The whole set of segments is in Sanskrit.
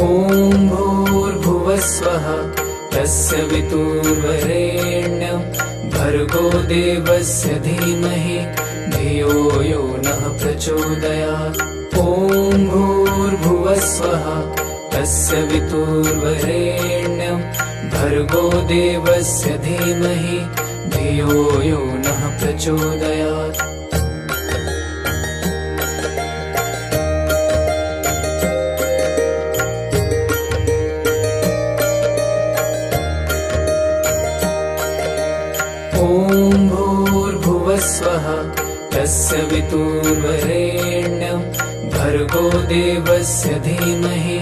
ॐ भूर्भुवस्वः तस्य वितुर्वरेण्यं भर्गो देवस्य धीमहि धियो यो नः प्रचोदयात्। ॐ भूर्भुवस्वः तस्य वितुर्वरेण्यं भर्गो देवस्य धीमहि धियो यो नः प्रचोदयात्। ॐ भूर्भुवस्वः तस्य वितुर्वरेण्यं भर्गो देवस्य धीमहि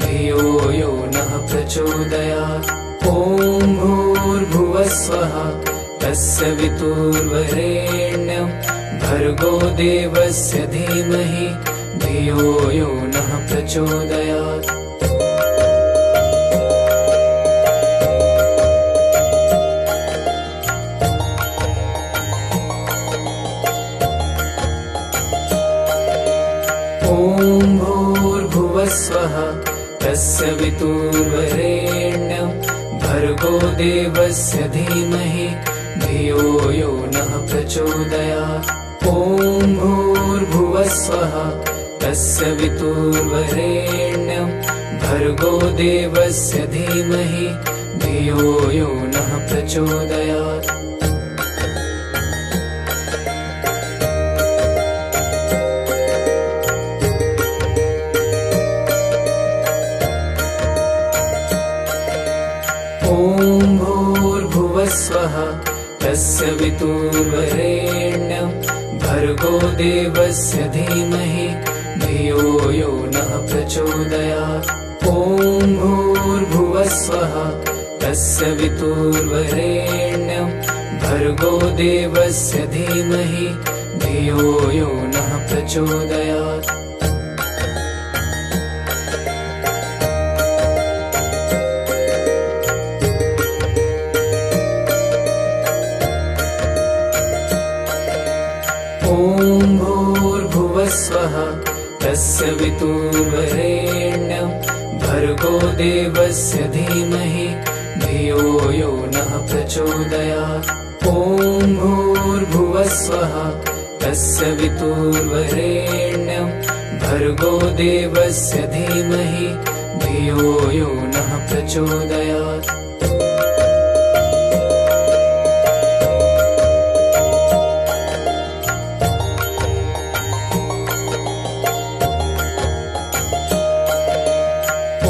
धियो यो नः प्रचोदयात्। ॐ भूर्भुवस्वः तस्य वितुर्वरेण्यं भर्गो देवस्य धीमहि धियो यो नः प्रचोदयात्। ॐ भूर्भुवस्वः तस्य वितुर्वरेण्यं भर्गो देवस्य धीमहि धियो यो नः प्रचोदयात्। ॐ भूर्भुवस्वः तस्य वितुर्वरेण्यं भर्गो देवस्य धीमहि धियो यो नः प्रचोदयात्। ॐ भूर्भुवस्वः तस्य वितुर्वरेण्यं भर्गो देवस्य धीमहि धियो यो नः प्रचोदयात्। ॐ भूर्भुवस्वः तस्य वितुर्वरेण्यं भर्गो देवस्य धीमहि धियो यो नः प्रचोदयात्। ॐ भूर्भुवस्वः तस्य वितुर्वरेण्यं भर्गो देवस्य धीमहि धियो यो नः प्रचोदयात्। ॐ भूर्भुवस्वः तस्य वितुर्वरेण्यं भर्गो देवस्य धीमहि धियो यो नः प्रचोदयात्।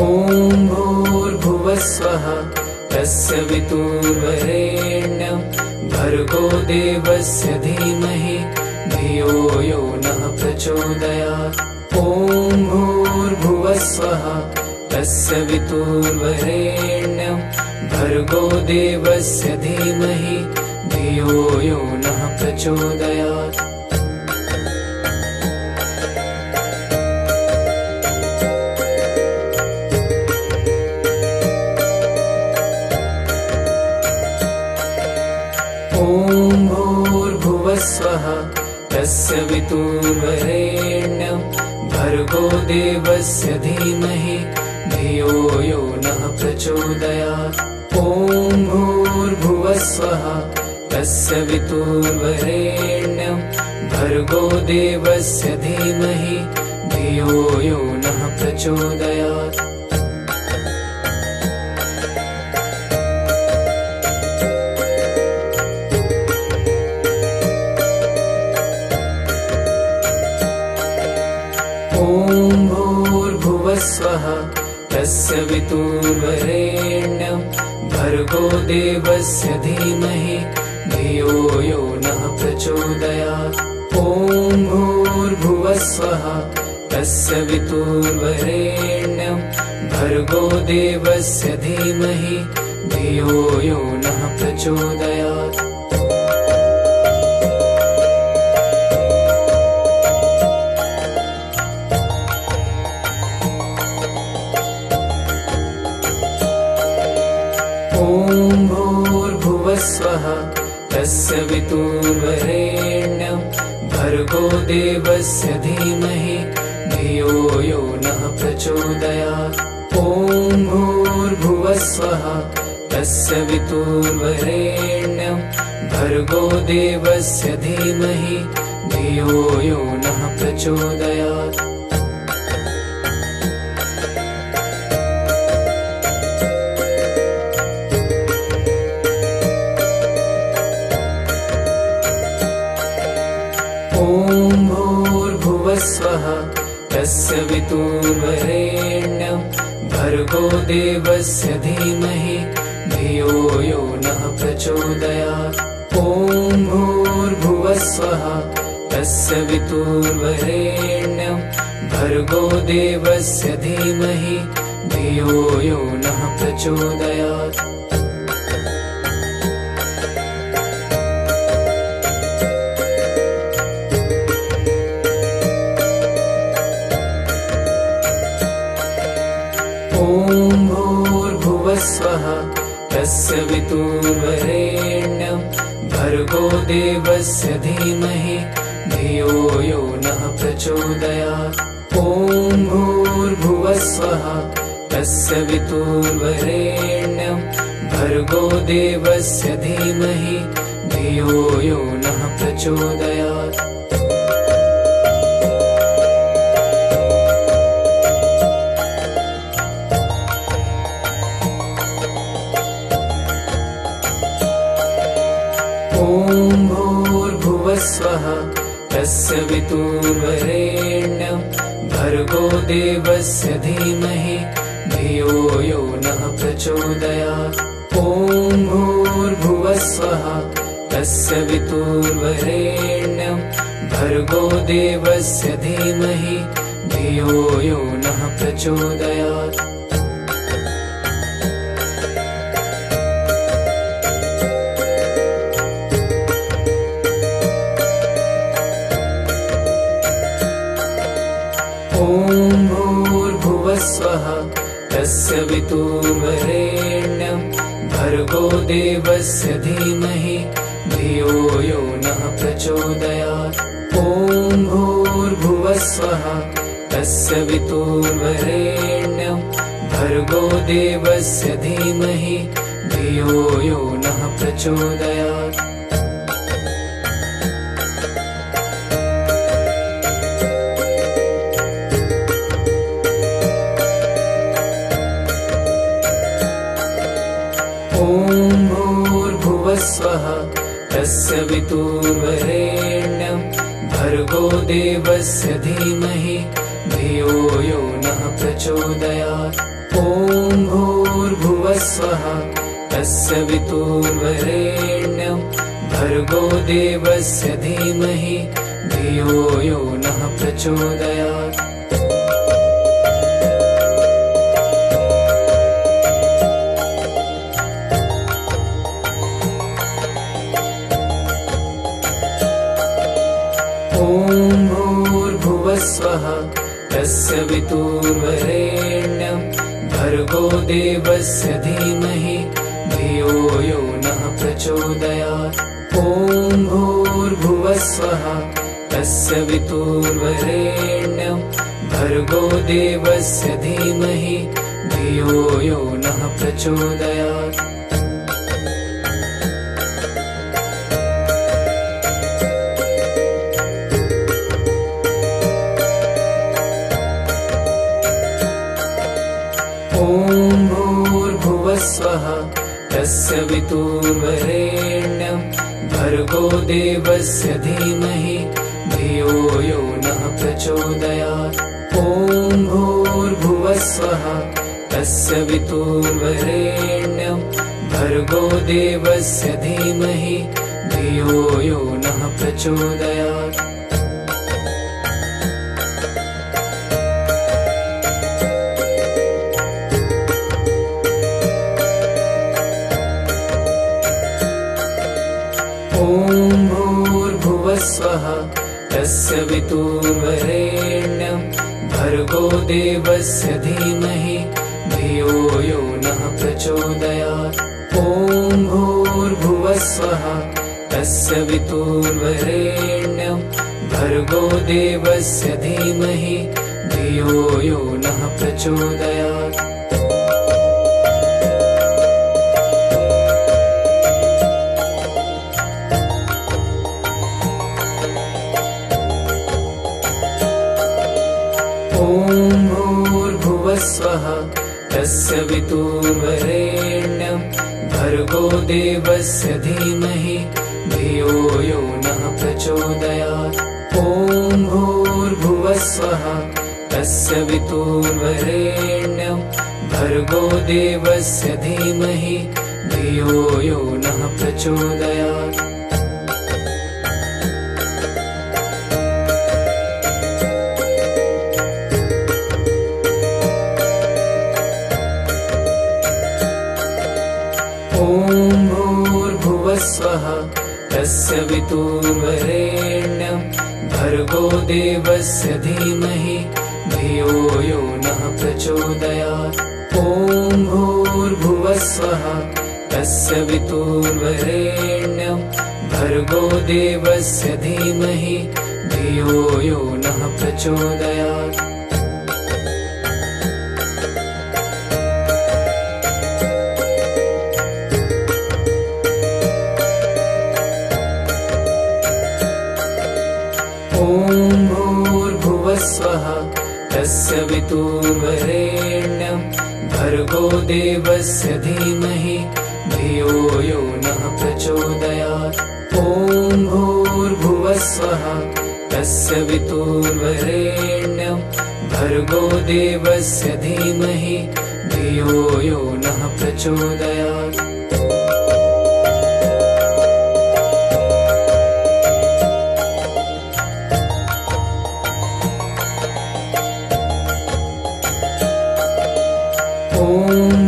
ॐ भूर्भुवस्वः तस्य वितुर्वरेण्यं भर्गो देवस्य धीमहि धियो यो नः प्रचोदयात्। ॐ भूर्भुवस्वः तस्य वितुर्वरेण्यं भर्गो देवस्य धीमहि धियो यो नः प्रचोदयात्। ॐ भूर्भुवस्वः तस्य वितुर्वरेण्यं भर्गो देवस्य धीमहि धियो यो नः प्रचोदयात्। ॐ भूर्भुवस्वः तस्य वितुर्वरेण्यं भर्गो देवस्य धीमहि धियो यो नः प्रचोदयात्। ॐ भूर्भुवस्वः तस्य वितुर्वरेण्यं भर्गो देवस्य धीमहि धियो यो नः प्रचोदयात्। ॐ भूर्भुवस्वः तस्य वितुर्वरेण्यं भर्गो देवस्य धीमहि धियो यो नः प्रचोदयात्। ॐ भूर्भुवस्वः तस्य वितुर्वरेण्यं भर्गो देवस्य धीमहि धियो यो नः प्रचोदयात्। ॐ भूर्भुवस्वः तस्य वितुर्वरेण्यं भर्गो देवस्य धीमहि धियो यो नः प्रचोदयात्। ॐ भूर्भुवस्वः तस्य वितुर्वरेण्यं भर्गो देवस्य धीमहि धियो यो नः प्रचोदयात्। ॐ भूर्भुवस्वः तस्य वितुर्वरेण्यं भर्गो देवस्य धीमहि धियो यो नः प्रचोदयात्। ॐ भूर्भुवस्वः तस्य वितुर्वरेण्यं भर्गो देवस्य धीमहि धियो यो नः प्रचोदयात्। ॐ भूर्भुवस्वः तस्य वितुर्वरेण्यं भर्गो देवस्य धीमहि धियो यो नः प्रचोदयात्। ॐ भूर्भुवस्वः तस्य वितुर्वरेण्यं भर्गो देवस्य धीमहि धियो यो नः प्रचोदयात्। ॐ भूर्भुवस्वः तस्य वितुर्वरेण्यं भर्गो देवस्य धीमहि धियो यो नः प्रचोदयात्। ॐ भूर्भुवस्वः तस्य वितुर्वरेण्यं भर्गो देवस्य धीमहि धियो यो नः प्रचोदयात्। ॐ भूर्भुवस्वः तस्य वितुर्वरेण्यं भर्गो देवस्य धीमहि धियो यो नः प्रचोदयात्। ॐ भूर्भुवस्वः तस्य वितुर्वरेण्यं भर्गो देवस्य धीमहि धियो यो नः प्रचोदयात्। ॐ भूर्भुवस्वः तस्य वितुर्वरेण्यं भर्गो देवस्य धीमहि धियो यो नः प्रचोदयात्। ॐ भूर्भुवस्वः तस्य वितुर्वरेण्यं भर्गो देवस्य धीमहि धियो यो नः प्रचोदयात्। ॐ भूर्भुवस्वः तस्य वितुर्वरेण्यं भर्गो देवस्य धीमहि धियो यो नः प्रचोदयात्। ॐ भूर्भुवस्वः तस्य वितुर्वरेण्यं भर्गो देवस्य धीमहि धियो यो नः प्रचोदयात्। ॐ भूर्भुवस्वः तस्य वितुर्वरेण्यं भर्गो देवस्य धीमहि धियो यो नः प्रचोदयात्। ॐ भूर्भुवस्वः तस्य वितुर्वरेण्यं भर्गो देवस्य धीमहि धियो यो नः प्रचोदयात्। ॐ भूर्भुवस्वः तस्य वितुर्वरेण्यं भर्गो देवस्य धीमहि धियो यो नः प्रचोदयात्। ॐ भूर्भुवस्वः तस्य वितुर्वरेण्यं भर्गो देवस्य धीमहि धियो यो नः प्रचोदयात्। ॐ भूर्भुवस्वः तस्य वितुर्वरेण्यं भर्गो देवस्य धीमहि धियो यो नः प्रचोदयात्। ॐ भूर्भुवस्वः तस्य वितुर्वरेण्यं भर्गो देवस्य धीमहि धियो यो नः प्रचोदयात्। ॐ भूर्भुवस्वः तस्य वितुर्वरेण्यं भर्गो देवस्य धीमहि धियो यो नः प्रचोदयात्। ॐ भूर्भुवस्वः तस्य वितुर्वरेण्यं भर्गो देवस्य धीमहि धियो यो नः प्रचोदयात्। ॐ भूर्भुवस्वः तस्य वितुर्वरेण्यं भर्गो देवस्य धीमहि धियो यो नः प्रचोदयात्। ॐ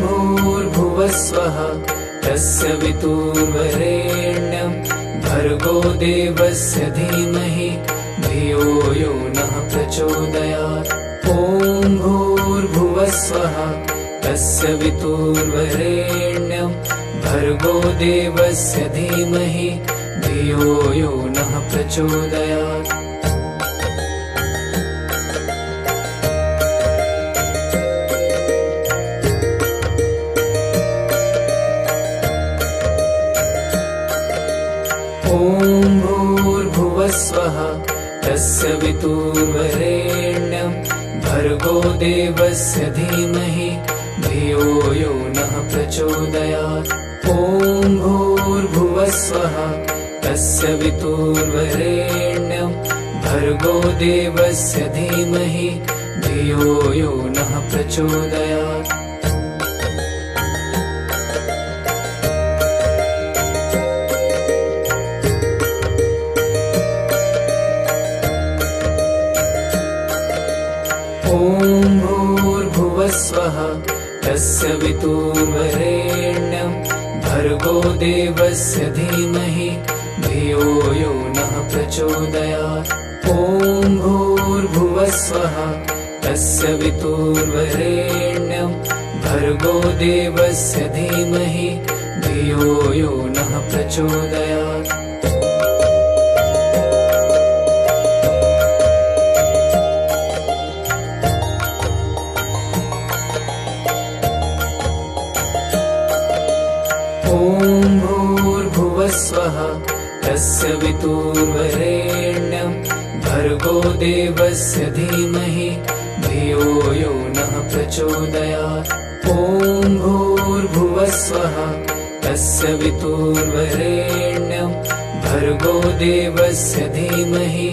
भूर्भुवस्वः तस्य वितुर्वरेण्यं भर्गो देवस्य धीमहि धियो यो नः प्रचोदयात्। ॐ भूर्भुवस्वः तस्य वितुर्वरेण्यं भर्गो देवस्य धीमहि धियो यो नः प्रचोदयात्। ॐ भूर्भुवस्वः तस्य वितुर्वरेण्यं भर्गो देवस्य धीमहि धियो यो नः प्रचोदयात्। ॐ भूर्भुवस्वः तस्य वितुर्वरेण्यं भर्गो देवस्य धीमहि धियो यो नः प्रचोदयात्। ॐ भूर्भुवस्वः तस्य वितुर्वरेण्यं भर्गो देवस्य धीमहि धियो यो नः प्रचोदयात्। ॐ भूर्भुवस्वः तस्य वितुर्वरेण्यं भर्गो देवस्य धीमहि धियो यो नः प्रचोदयात्। ॐ भूर्भुवस्वः तस्य वितुर्वरेण्यं भर्गो देवस्य धीमहि धियो यो नः प्रचोदयात्। ॐ भूर्भुवस्वः तस्य वितुर्वरेण्यं भर्गो देवस्य धीमहि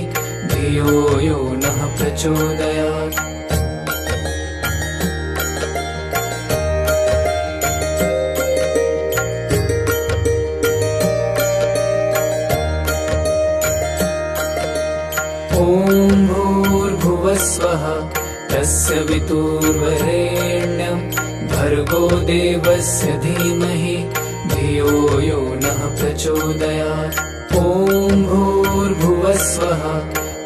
धियो यो नः प्रचोदयात्। ॐ भूर्भुवस्वः तस्य वितुर्वरेण्यं भर्गो देवस्य धीमहि धियो यो नः प्रचोदयात्। ॐ भूर्भुवस्वः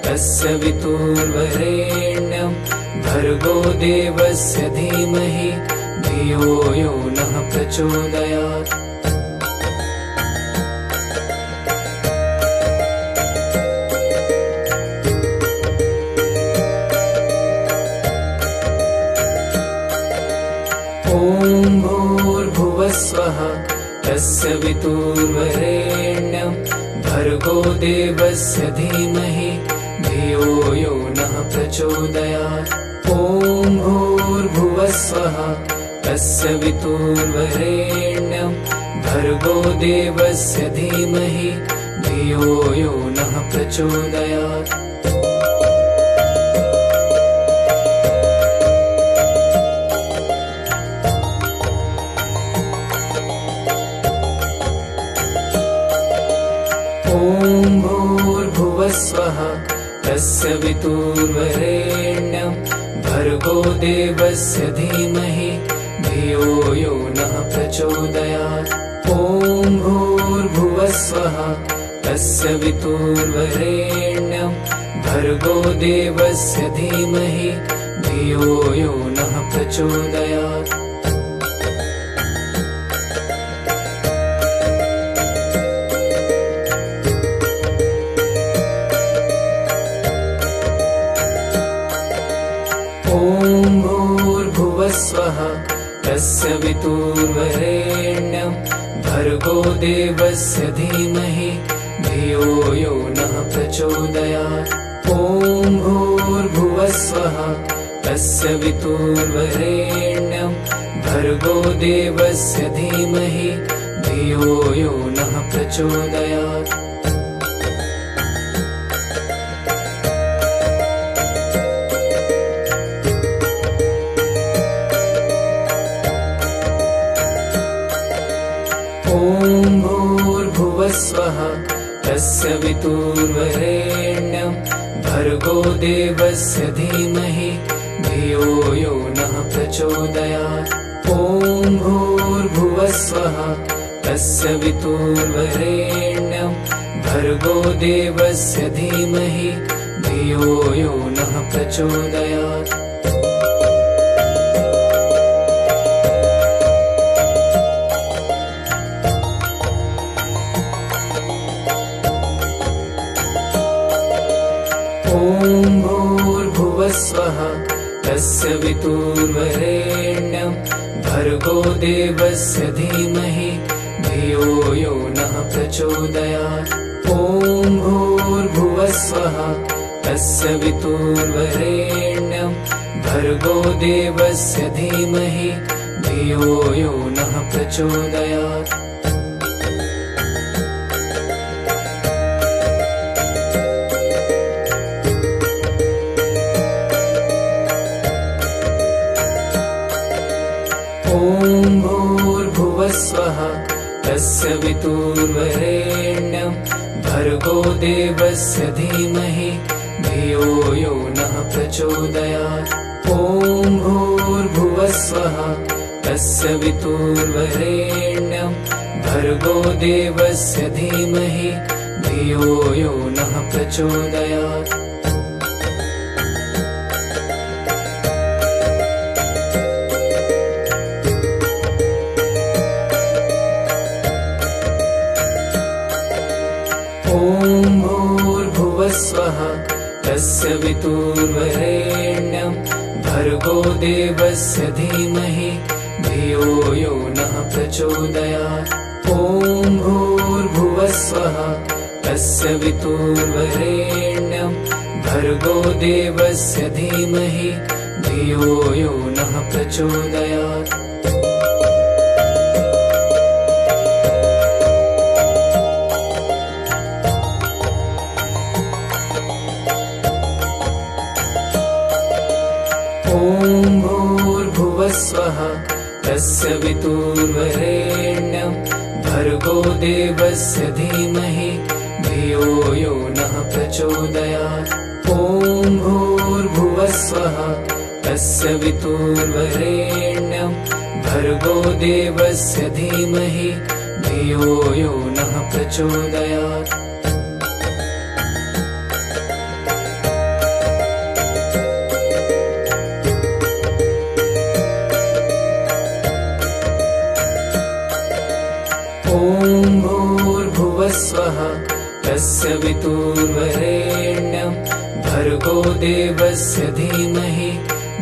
तस्य वितुर्वरेण्यं भर्गो देवस्य धीमहि धियो यो नः प्रचोदयात्। ॐ भूर्भुवस्वः तस्य वितुर्वरेण्यं भर्गो देवस्य धीमहि धियो यो नः प्रचोदयात्। ॐ भूर्भुवस्वः तस्य वितुर्वरेण्यं भर्गो देवस्य धीमहि धियो यो नः प्रचोदयात्। ॐ भूर्भुवस्वः तस्य वितुर्वरेण्यं भर्गो देवस्य धीमहि धियो यो नः प्रचोदयात्। ॐ भूर्भुवस्वः तस्य वितुर्वरेण्यं भर्गो देवस्य धीमहि धियो यो नः प्रचोदयात्। ॐ भूर्भुवस्वः तस्य वितुर्वरेण्यं भर्गो देवस्य धीमहि धियो यो नः प्रचोदयात्। ॐ भूर्भुवस्वः तस्य वितुर्वरेण्यं भर्गो देवस्य धीमहि धियो यो नः प्रचोदयात्। ॐ भूर्भुवस्वः तस्य वितुर्वरेण्यं भर्गो देवस्य धीमहि धियो यो नः प्रचोदयात्। ॐ भूर्भुवस्वः तस्य वितुर्वरेण्यं भर्गो देवस्य धीमहि धियो यो नः प्रचोदयात्। ॐ भूर्भुवस्वः तस्य वितुर्वरेण्यं भर्गो देवस्य धीमहि धियो यो नः प्रचोदयात्। ॐ भूर्भुवस्वः तस्य वितुर्वरेण्यं भर्गो देवस्य धीमहि धियो यो नः प्रचोदयात्। ॐ भूर्भुवस्वः तस्य वितुर्वरेण्यं भर्गो देवस्य धीमहि धियो यो नः प्रचोदयात्। ॐ भूर्भुवस्वः तस्य वितुर्वरेण्यं भर्गो देवस्य धीमहि धियो यो नः प्रचोदयात्। ॐ भूर्भुवस्वः तस्य वितुर्वरेण्यं भर्गो देवस्य धीमहि धियो यो नः प्रचोदयात्। ॐ भूर्भुवस्वः तस्य वितुर्वरेण्यं भर्गो देवस्य धीमहि धियो यो नः प्रचोदयात्। ॐ भूर्भुवस्वः तस्य वितुर्वरेण्यं भर्गो देवस्य धीमहि धियो यो नः प्रचोदयात्। ॐ भूर्भुवस्वः तस्य वितुर्वरेण्यं भर्गो देवस्य धीमहि धियो यो नः प्रचोदयात्। ॐ भूर्भुवस्वः तस्य वितुर्वरेण्यं भर्गो देवस्य धीमहि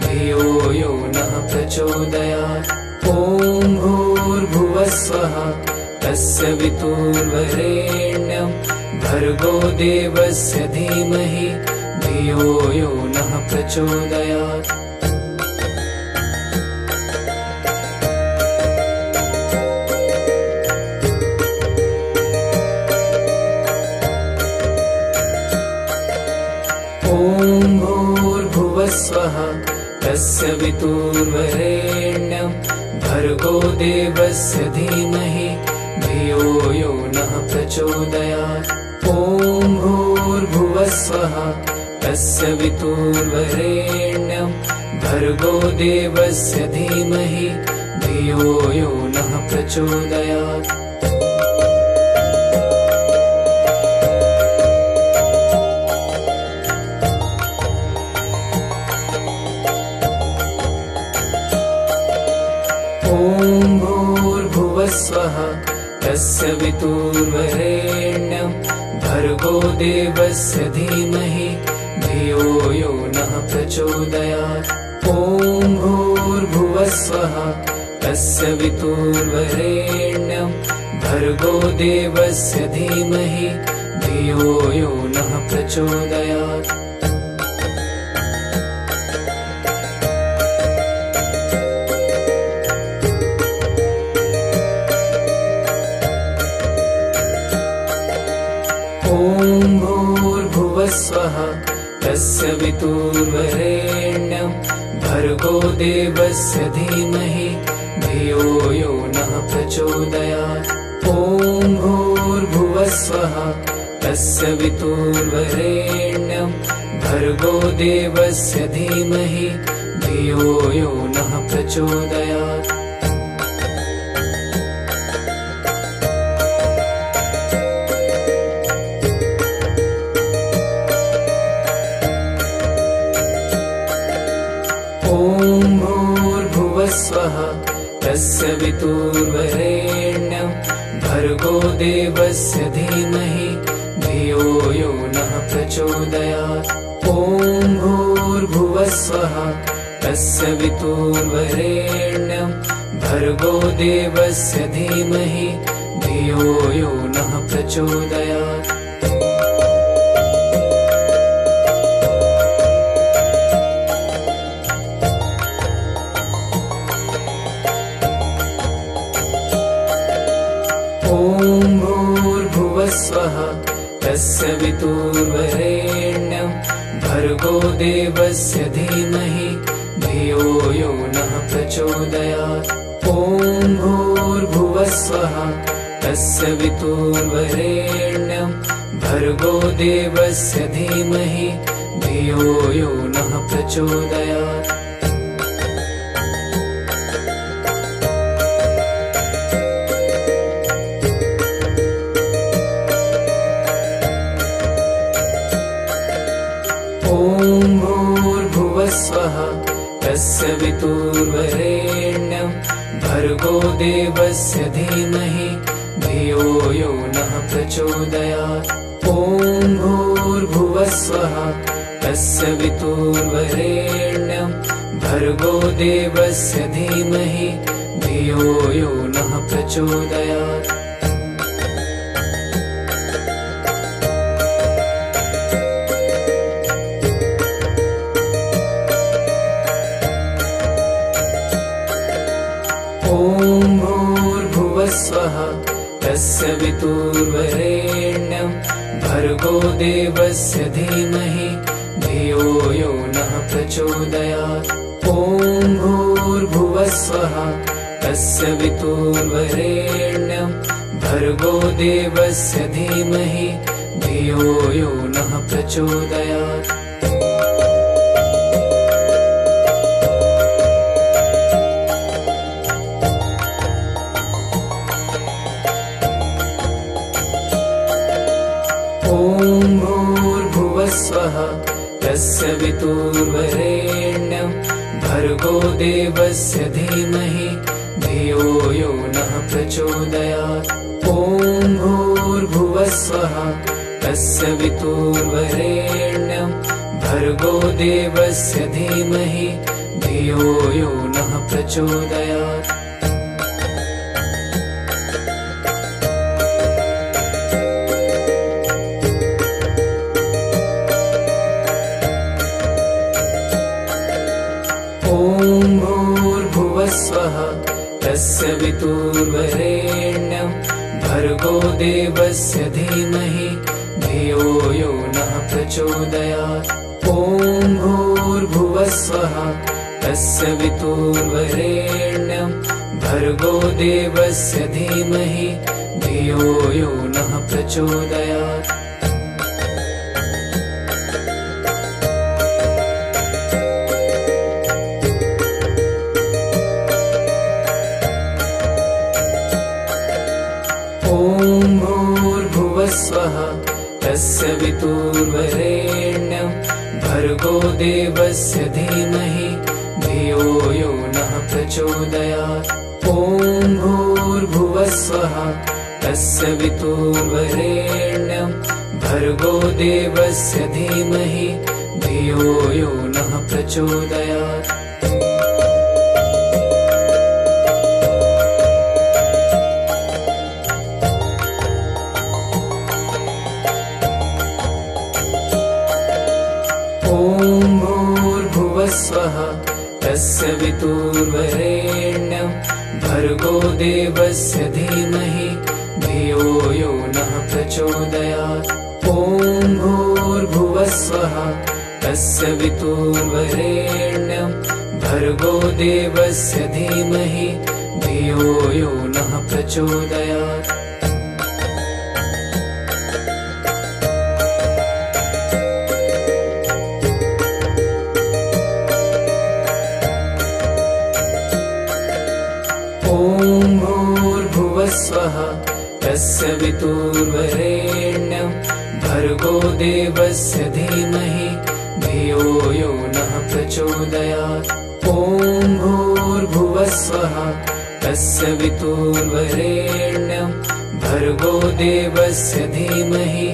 धियो यो नः प्रचोदयात्। ॐ भूर्भुवस्वः तस्य वितुर्वरेण्यं भर्गो देवस्य धीमहि धियो यो नः प्रचोदयात्। भूर्भुवस्वः तस्य वितुर्वरेण्यं भर्गो देवस्य धीमहि धियो यो नः प्रचोदयात्। ॐ भूर्भुवस्वः तस्य वितुर्वरेण्यं भर्गो देवस्य धीमहि धियो यो नः प्रचोदयात्। ॐ भूर्भुवस्वः तस्य वितुर्वरेण्यं भर्गो देवस्य धीमहि धियो यो नः प्रचोदयात्। ॐ भूर्भुवस्वः तस्य वितुर्वरेण्यं भर्गो देवस्य धीमहि धियो यो नः प्रचोदयात्। ॐ भूर्भुवस्वः तस्य वितुर्वरेण्यं भर्गो देवस्य धीमहि धियो यो नः प्रचोदयात्। ॐ भूर्भुवस्वः तस्य वितुर्वरेण्यं भर्गो देवस्य धीमहि धियो यो नः प्रचोदयात्। ॐ भूर्भुवस्वः तस्य वितुर्वरेण्यं भर्गो देवस्य धीमहि धियो यो नः प्रचोदयात्। ॐ भूर्भुवस्वः तस्य वितुर्वरेण्यं भर्गो देवस्य धीमहि धियो यो नः प्रचोदयात्। ॐ भूर्भुवस्वः तस्य वितुर्वरेण्यं भर्गो देवस्य धीमहि धियो यो नः प्रचोदयात्। ॐ भूर्भुवस्वः तस्य वितुर्वरेण्यं भर्गो देवस्य धीमहि धियो यो नः प्रचोदयात्। ॐ भूर्भुवस्वः तस्य वितुर्वरेण्यं भर्गो देवस्य धीमहि धियो यो नः प्रचोदयात्। ॐ भूर्भुवस्वः तस्य वितुर्वरेण्यं भर्गो देवस्य धीमहि धियो यो नः प्रचोदयात्। ॐ भूर्भुवस्वः तस्य वितुर्वरेण्यं भर्गो देवस्य धीमहि धियो यो नः प्रचोदयात्। ॐ भूर्भुवस्वः तस्य वितुर्वरेण्यं भर्गो देवस्य धीमहि धियो यो नः प्रचोदयात्। ॐ भूर्भुवस्वः तस्य वितुर्वरेण्यं भर्गो देवस्य धीमहि धियो यो नः प्रचोदयात्। ॐ भूर्भुवस्वः तस्य वितुर्वरेण्यं भर्गो देवस्य धीमहि धियो यो नः प्रचोदयात्। ॐ भूर्भुवस्वः तस्य वितुर्वरेण्यं भर्गो देवस्य धीमहि धियो यो नः प्रचोदयात्। ॐ भूर्भुवस्वः भूर्भुवस्वः तस्य वितुर्वरेण्यं भर्गो देवस्य धीमहि धियो यो नः प्रचोदयात्। ॐ भूर्भुवस्वः तस्य वितुर्वरेण्यं भर्गो देवस्य धीमहि धियो यो नः प्रचोदयात्। ॐ भूर्भुवस्वः तस्य वितुर्वरेण्यं भर्गो देवस्य धीमहि धियो यो नः प्रचोदयात्। ॐ भूर्भुवस्वः तस्य वितुर्वरेण्यं भर्गो देवस्य धीमहि धियो यो नः प्रचोदयात्। ॐ भूर्भुवस्वः तस्य वितुर्वरेण्यं भर्गो देवस्य धीमहि धियो यो नः प्रचोदयात्। ॐ भूर्भुवस्वः तस्य वितुर्वरेण्यं भर्गो देवस्य धीमहि धियो यो नः प्रचोदयात्। ॐ भूर्भुवस्वः तस्य वितुर्वरेण्यं भर्गो देवस्य धीमहि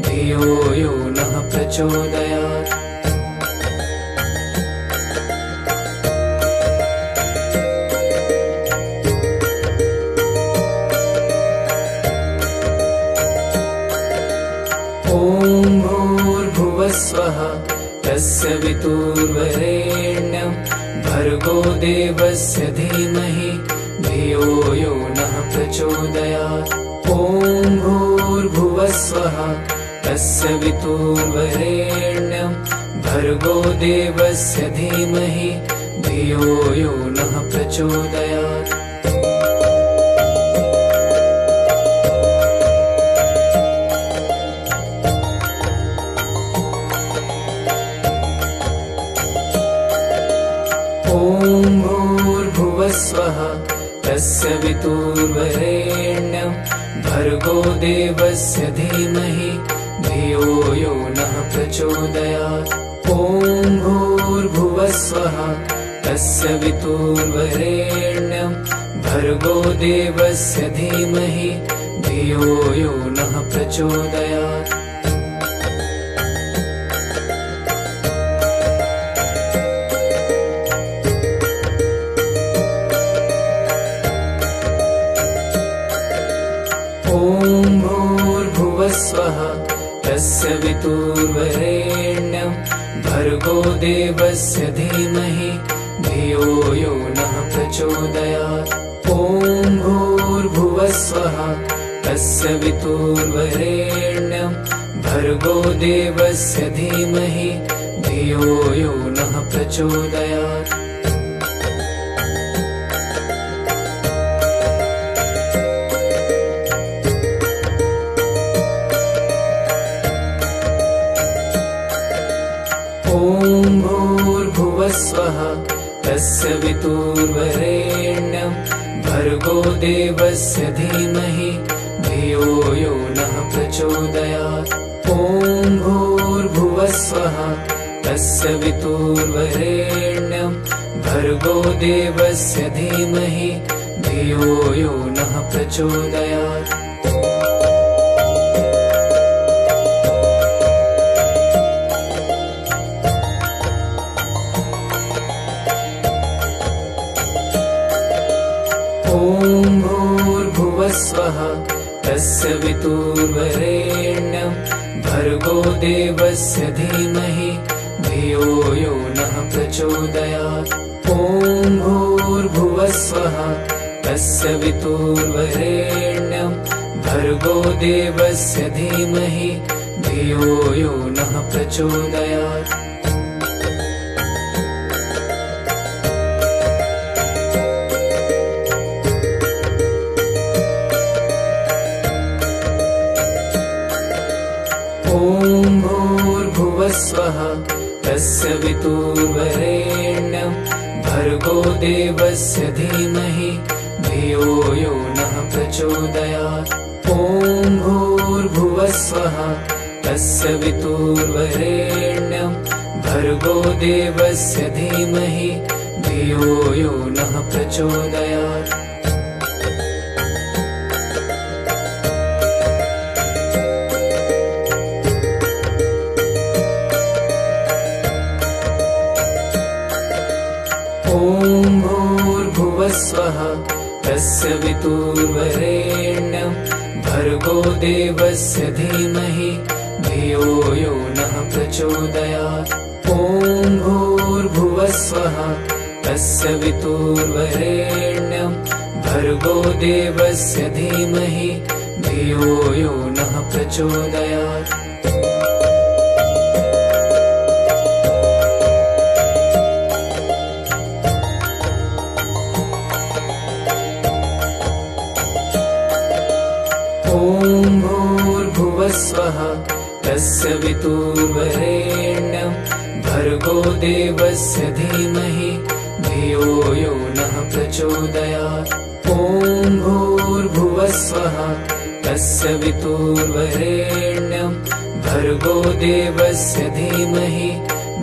धियो यो नः प्रचोदयात्। ॐ भूर्भुवस्वः तस्य वितुर्वरेण्यं भर्गो देवस्य धीमहि धियो यो नः प्रचोदयात्। ॐ भूर्भुवस्वः तस्य वितुर्वरेण्यं भर्गो देवस्य धीमहि धियो यो नः प्रचोदयात्। ॐ भूर्भुवस्वः तस्य वितुर्वरेण्यं भर्गो देवस्य धीमहि धियो यो नः प्रचोदयात्। ॐ भूर्भुवस्वः तस्य वितुर्वरेण्यं भर्गो देवस्य धीमहि धियो यो नः प्रचोदयात्। ॐ भूर्भुवस्वः तस्य वितुर्वरेण्यं भर्गो देवस्य धीमहि धियो यो नः प्रचोदयात्। ॐ भूर्भुवस्वः तस्य वितुर्वरेण्यं भर्गो देवस्य धीमहि धियो यो नः प्रचोदयात्। ॐ भूर्भुवस्वः तस्य वितुर्वरेण्यं भर्गो देवस्य धीमहि धियो यो नः प्रचोदयात्। ॐ भूर्भुवस्वः तस्य वितुर्वरेण्यं भर्गो देवस्य धीमहि धियो यो नः प्रचोदयात्। ॐ भूर्भुवस्वः तस्य वितुर्वरेण्यं भर्गो देवस्य धीमहि धियो यो नः प्रचोदयात्। ॐ भूर्भुवस्वः तस्य वितुर्वरेण्यं भर्गो देवस्य धीमहि धियो यो नः प्रचोदयात्। ॐ तस्य वितुर्वरेण्यं भर्गो देवस्य धीमहि धियो यो नः प्रचोदयात्। ॐ भूर्भुवस्वः तस्य वितुर्वरेण्यं भर्गो देवस्य धीमहि धियो यो नः प्रचोदयात्। ॐ भूर्भुवस्वः तस्य वितुर्वरेण्यं भर्गो देवस्य धीमहि धियो यो नः प्रचोदयात्। ॐ भूर्भुवस्वः तस्य वितुर्वरेण्यं भर्गो देवस्य धीमहि धियो यो नः प्रचोदयात्। ॐ भूर्भुवस्वः तस्य वितुर्वरेण्यं भर्गो देवस्य धीमहि धियो यो नः प्रचोदयात्। ॐ भूर्भुवस्वः तस्य वितुर्वरेण्यं भर्गो देवस्य धीमहि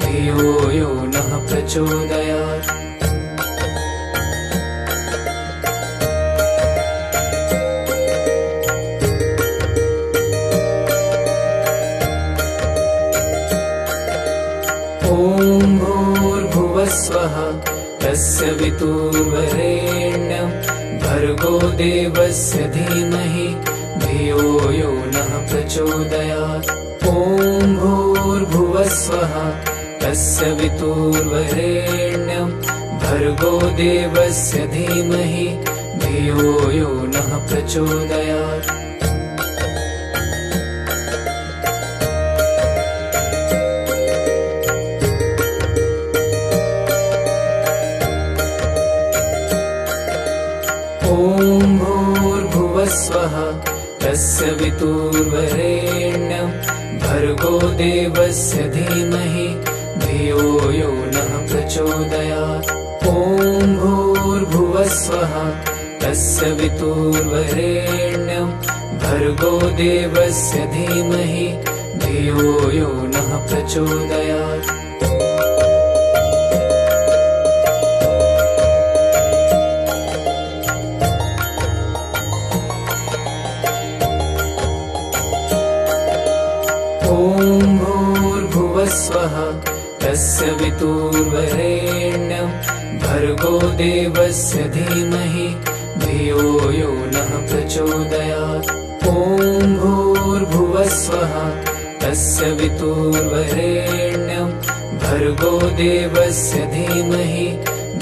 धियो यो नः प्रचोदयात्। ॐ भूर्भुवस्वः तस्य वितुर्वरेण्यं भर्गो देवस्य धीमहि धियो यो नः प्रचोदयात्। ॐ भूर्भुवस्वः तस्य वितुर्वरेण्यं भर्गो देवस्य धीमहि धियो यो नः प्रचोदयात्। ॐ भूर्भुवस्वः तस्य वितुर्वरेण्यं भर्गो देवस्य धीमहि धियो यो नः प्रचोदयात्। ॐ भूर्भुवस्वः तस्य वितुर्वरेण्यं भर्गो देवस्य धीमहि धियो यो नः प्रचोदयात्। ॐ भूर्भुवस्वः तस्य वितुर्वरेण्यं भर्गो देवस्य धीमहि धियो यो नः प्रचोदयात्। ॐ भूर्भुवस्वः तस्य वितुर्वरेण्यं भर्गो देवस्य धीमहि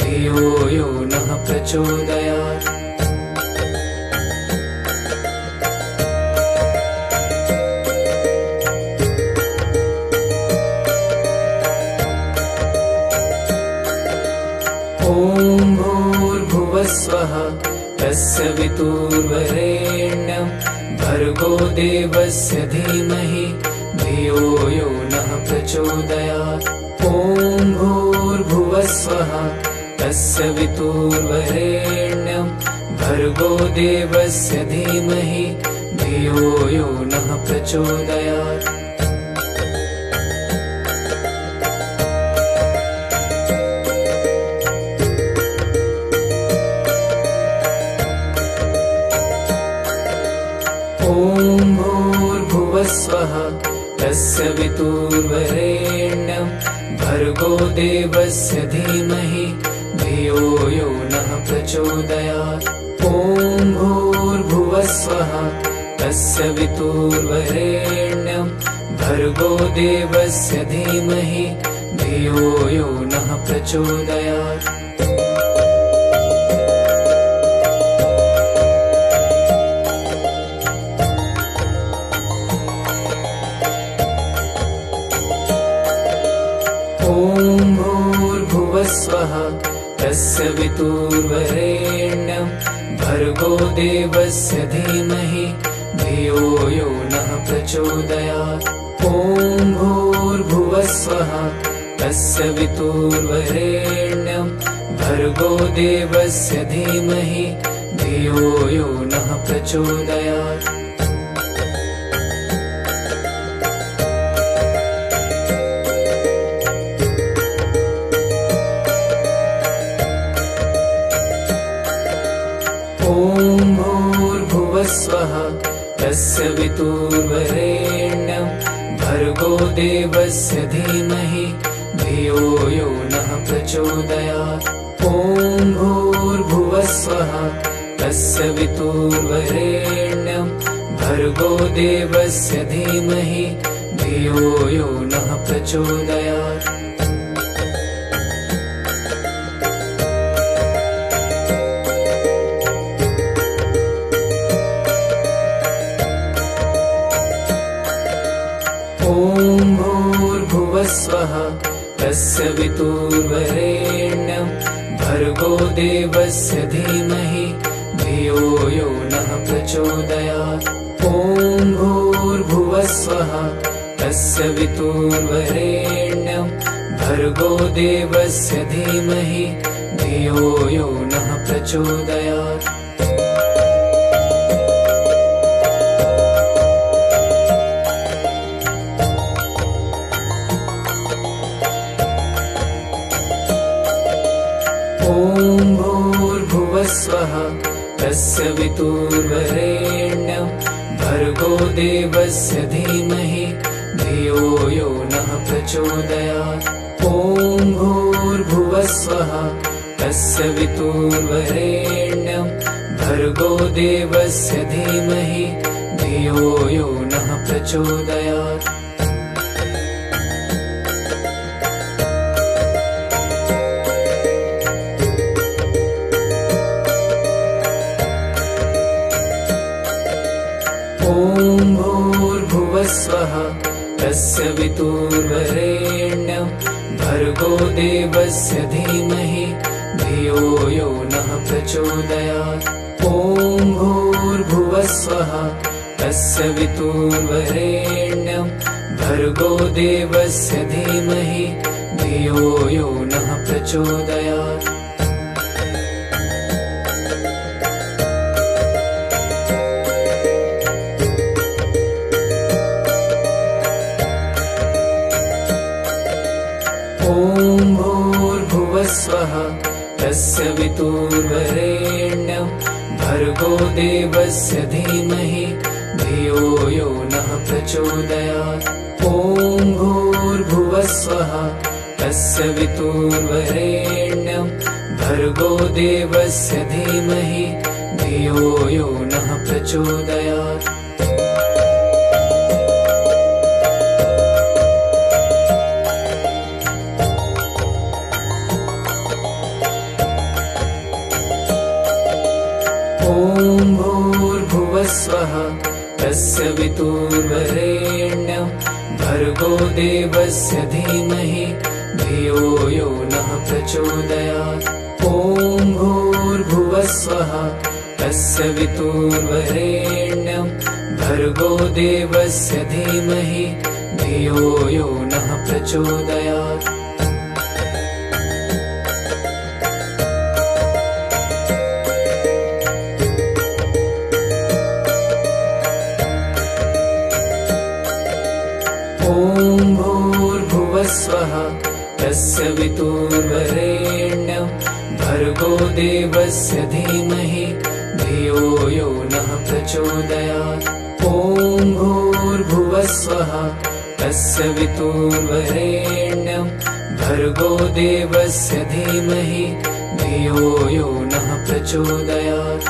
धियो यो नः प्रचोदयात्। ॐ भूर्भुवस्वः तस्य वितुर्वरेण्यं भर्गो देवस्य धीमहि धियो यो नः प्रचोदयात्। ॐ भूर्भुवस्वः तस्य वितुर्वरेण्यं भर्गो देवस्य धीमहि धियो यो नः प्रचोदयात्। ॐ भूर्भुवस्वः तस्य वितुर्वरेण्यं भर्गो देवस्य धीमहि धियो यो नः प्रचोदयात्। ॐ भूर्भुवस्वः तस्य वितुर्वरेण्यं भर्गो देवस्य धीमहि धियो यो नः प्रचोदयात्। ॐ भूर्भुवस्वः तस्य वितुर्वरेण्यं भर्गो देवस्य धीमहि धियो यो नः प्रचोदयात्। ॐ भूर्भुवस्वः तस्य वितुर्वरेण्यं भर्गो देवस्य धीमहि धियो यो नः प्रचोदयात्। ॐ भूर्भुवस्वः तस्य वितुर्वरेण्यं भर्गो देवस्य धीमहि धियो यो नः प्रचोदयात्। ॐ भूर्भुवस्वः तस्य वितुर्वरेण्यं भर्गो देवस्य धीमहि धियो यो नः प्रचोदयात्। ॐ भूर्भुवस्वः तस्य वितुर्वरेण्यं भर्गो देवस्य धीमहि धियो यो नः प्रचोदयात्। ॐ भूर्भुवस्वः तस्य वितुर्वरेण्यं भर्गो देवस्य धीमहि धियो यो नः प्रचोदयात्। ॐ भूर्भुवस्वः तस्य वितुर्वरेण्यं भर्गो देवस्य धीमहि धियो यो नः प्रचोदयात्। ॐ भूर्भुवस्वः तस्य वितुर्वरेण्यं भर्गो देवस्य धीमहि धियो यो नः प्रचोदयात्। ॐ भूर्भुवस्वः तस्य वितुर्वरेण्यं भर्गो देवस्य धीमहि धियो यो नः प्रचोदयात्। ॐ भूर्भुवस्वः तस्य वितुर्वरेण्यं भर्गो देवस्य धीमहि धियो यो नः प्रचोदयात्। ॐ भूर्भुवस्वः तस्य वितुर्वरेण्यं भर्गो देवस्य धीमहि धियो यो नः प्रचोदयात्। ॐ भूर्भुवस्वः तस्य वितुर्वरेण्यं भर्गो देवस्य धीमहि धियो यो नः प्रचोदयात्। ॐ भूर्भुवस्वः तस्य वितुर्वरेण्यं भर्गो देवस्य धीमहि धियो यो नः प्रचोदयात्। ॐ भूर्भुवस्वः तस्य वितुर्वरेण्यं भर्गो देवस्य धीमहि धियो यो नः प्रचोदयात्। ॐ भूर्भुवस्वः तस्य वितुर्वरेण्यं भर्गो देवस्य धीमहि धियो यो नः प्रचोदयात्। ॐ भूर्भुवस्वः तस्य वितुर्वरेण्यं भर्गो देवस्य धीमहि धियो यो नः प्रचोदयात्।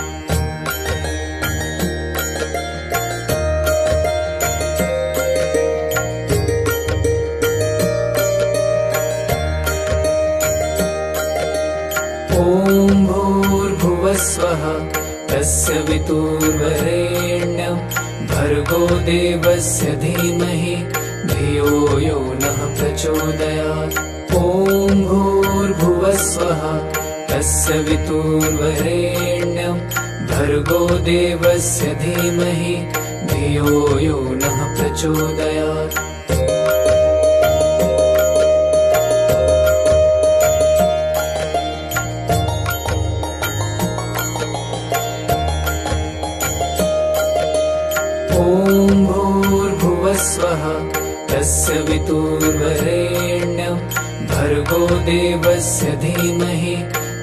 ॐ भूर्भुवस्वः तस्य वितुर्वरेण्यं भर्गो देवस्य धीमहि धियो यो नः प्रचोदयात्। ॐ भूर्भुवस्वः तस्य वितुर्वरेण्यं भर्गो देवस्य धीमहि धियो यो नः प्रचोदयात्। ॐ तस्य वितुर्वरेण्यं भर्गो देवस्य धीमहि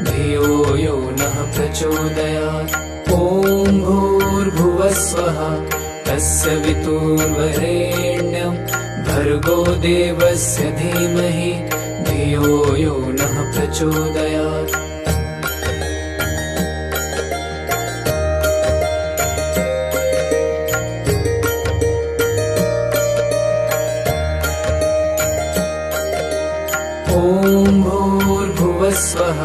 धियो यो नः प्रचोदयात्। ॐ भूर्भुवस्वः तस्य वितुर्वरेण्यं भर्गो देवस्य धीमहि धियो यो नः प्रचोदयात्। ॐ भूर्भुवस्वः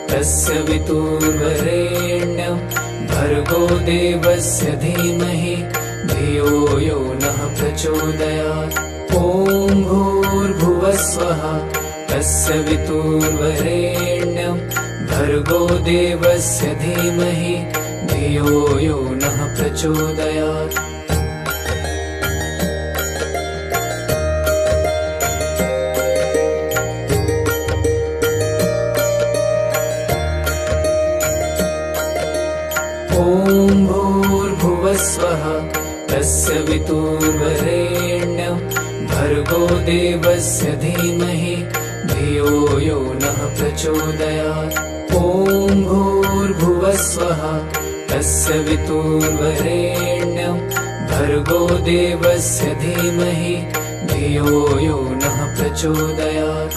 तस्य वितुर्वरेण्यं भर्गो देवस्य धीमहि धियो यो नः प्रचोदयात्। ॐ भूर्भुवस्वः तस्य वितुर्वरेण्यं भर्गो देवस्य धीमहि धियो यो नः प्रचोदयात्। ॐ भूर्भुवस्वः तस्य वितुर्वरेण्यं भर्गो देवस्य धीमहि धियो यो नः प्रचोदयात्। ॐ भूर्भुवस्वः तस्य वितुर्वरेण्यं भर्गो देवस्य धीमहि धियो यो नः प्रचोदयात्।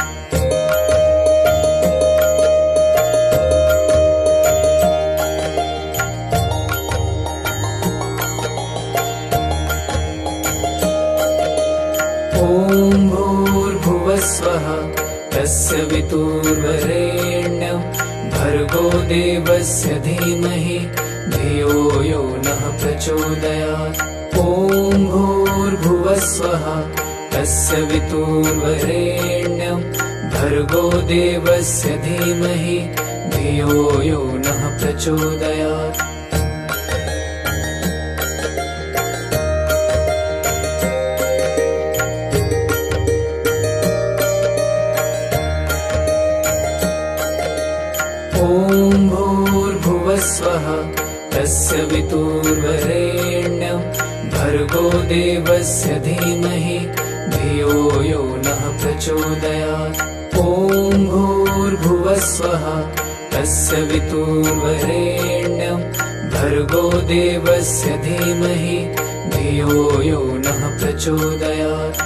ॐ भूर्भुवस्वः तस्य वितुर्वरेण्यं भर्गो देवस्य धीमहि धियो यो नः प्रचोदयात्। ॐ भूर्भुवस्वः तस्य वितुर्वरेण्यं भर्गो देवस्य धीमहि धियो यो नः प्रचोदयात्। ॐ भूर्भुवस्वः तस्य वितुर्वरेण्यं भर्गो देवस्य धीमहि धियो यो नः प्रचोदयात्। ॐ भूर्भुवस्वः तस्य वितुर्वरेण्यं भर्गो देवस्य धीमहि धियो यो नः प्रचोदयात्।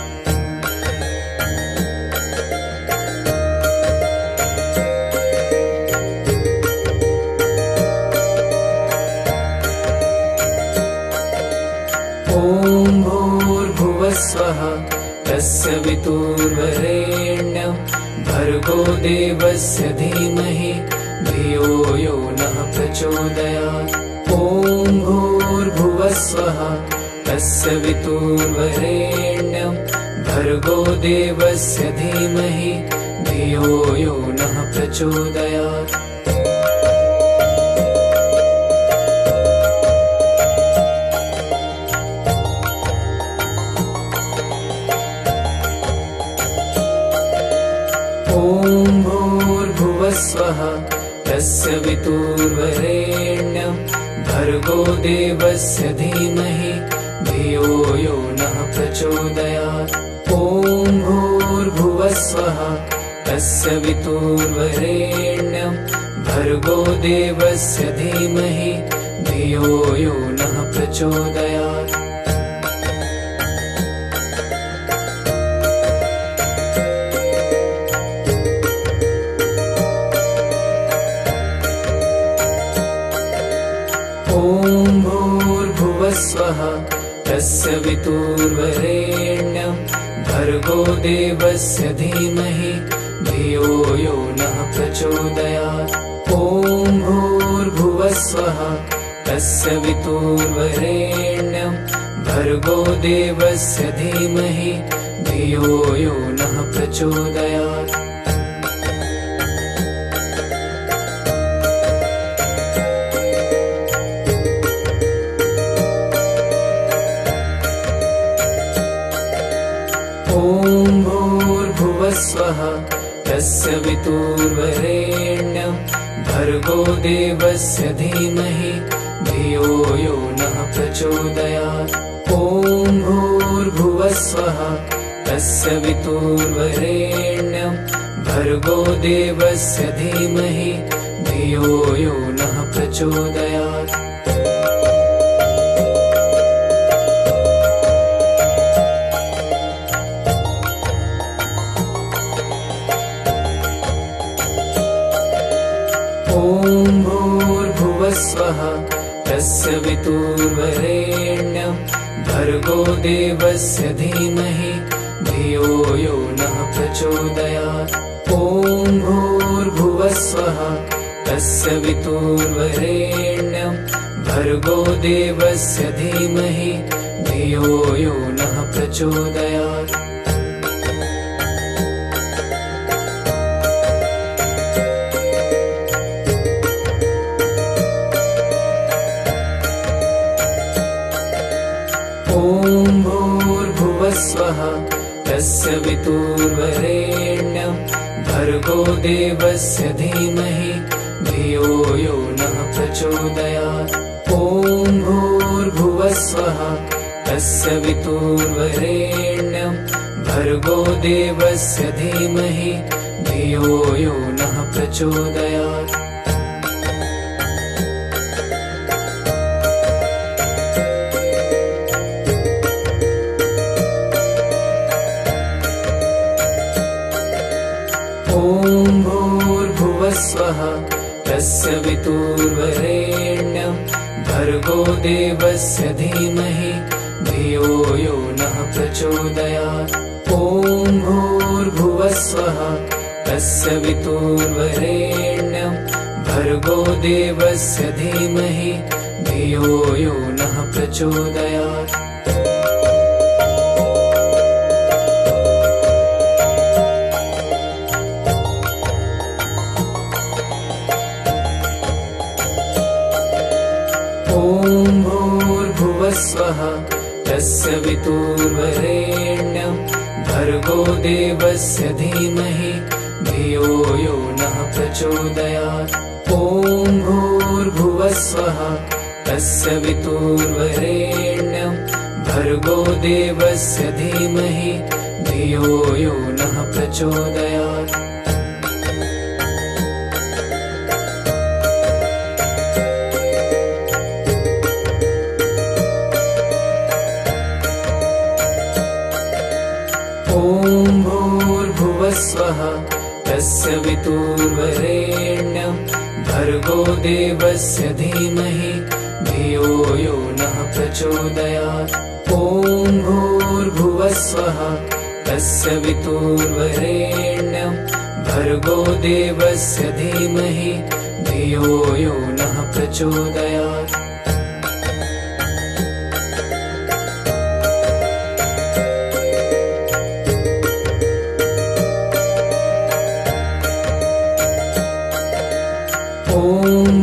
ॐ भूर्भुवस्वः तस्य वितुर्वरेण्यं भर्गो देवस्य धीमहि धियो यो नः प्रचोदयात्। ॐ भूर्भुवस्वः तस्य वितुर्वरेण्यं भर्गो देवस्य धीमहि धियो यो नः प्रचोदयात्। ॐ भूर्भुवस्वः तस्य वितुर्वरेण्यं भर्गो देवस्य धीमहि धियो यो नः प्रचोदयात्। ॐ भूर्भुवस्वः तस्य वितुर्वरेण्यं भर्गो देवस्य धीमहि धियो यो नः प्रचोदयात्। ॐ भूर्भुवस्वः तस्य वितुर्वरेण्यं भर्गो देवस्य धीमहि धियो यो नः प्रचोदयात्। ॐ भूर्भुवस्वः तस्य वितुर्वरेण्यं भर्गो देवस्य धीमहि धियो यो नः प्रचोदयात्। ॐ भूर्भुवस्वः तस्य वितुर्वरेण्यं भर्गो देवस्य धीमहि धियो यो नः प्रचोदयात्। ॐ भूर्भुवस्वः तस्य वितुर्वरेण्यं भर्गो देवस्य धीमहि धियो यो नः प्रचोदयात्। ॐ भूर्भुवस्वः तस्य वितुर्वरेण्यं भर्गो देवस्य धीमहि धियो यो नः प्रचोदयात्। ॐ भूर्भुवस्वः तस्य वितुर्वरेण्यं भर्गो देवस्य धीमहि धियो यो नः प्रचोदयात्। ॐ भूर्भुवस्वः तस्य वितुर्वरेण्यं भर्गो देवस्य धीमहि धियो यो नः प्रचोदयात्। ॐ भूर्भुवस्वः तस्य वितुर्वरेण्यं भर्गो देवस्य धीमहि धियो यो नः प्रचोदयात्। ॐ भूर्भुवस्वः तस्य वितुर्वरेण्यं भर्गो देवस्य धीमहि धियो यो नः प्रचोदयात्। ॐ भूर्भुवस्वः तस्य वितुर्वरेण्यं भर्गो देवस्य धीमहि धियो यो नः प्रचोदयात्। ॐ भूर्भुवस्वः तस्य वितुर्वरेण्यं भर्गो देवस्य धीमहि धियो यो नः प्रचोदयात्। ॐ भूर्भुवस्वः तस्य वितुर्वरेण्यं भर्गो देवस्य धीमहि धियो यो नः प्रचोदयात्। ॐ भूर्भुवस्वः तस्य वितुर्वरेण्यं भर्गो देवस्य धीमहि धियो यो नः प्रचोदयात्। ॐ भूर्भुवस्वः तस्य वितुर्वरेण्यं भर्गो देवस्य धीमहि धियो यो नः प्रचोदयात्। ॐ